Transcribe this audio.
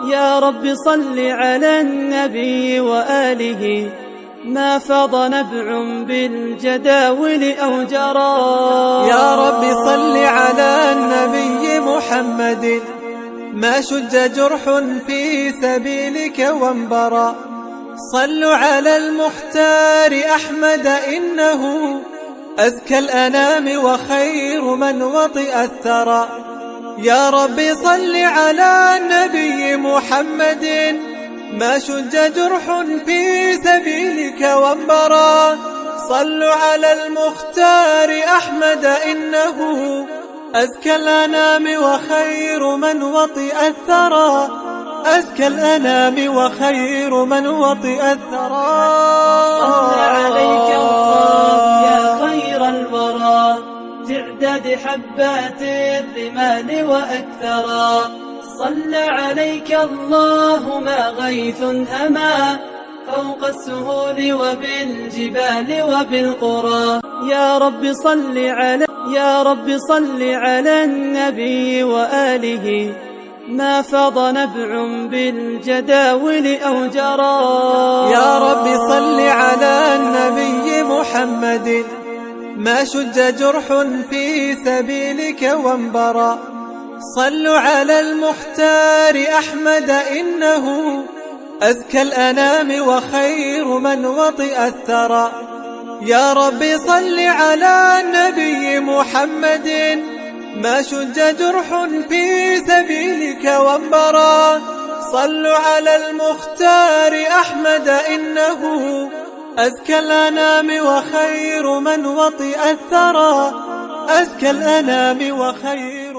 يا رب صل على النبي وآله ما فاض نبع بالجداول أو جرى. يا رب صل على النبي محمد ما شج جرح في سبيلك وانبرى. صلوا على المختار أحمد إنه أزكى الأنام وخير من وطئ الثرى. يا رب صل على النبي محمد ما شج جرح في سبيلك وانبرى. صلوا على المختار أحمد إنه أزكى الأنام وخير من وطئ الثرى. أزكى الأنام وخير من وطئ الثرى. صلى عليك الله يا خير الورى تعداد حبات الرمال وأكثرا. صلى عليك الله ما غيث هما فوق السهول وبالجبال وبالقرى. يا رب صل على النبي وآله ما فاض نبع بالجداول أو جرى. يا رب صل على النبي محمد ما شج جرح في سبيلك وانبرى. صلوا على المختار أحمد إنه أزكى الأنام وخير من وطئ الثرى. يا رب صل على النبي محمد ما شج جرح في سبيلك وانبرى. صلوا على المختار أحمد إنه أزكى الأنام وخير من وطئ الثرى. أزكى الأنام وخير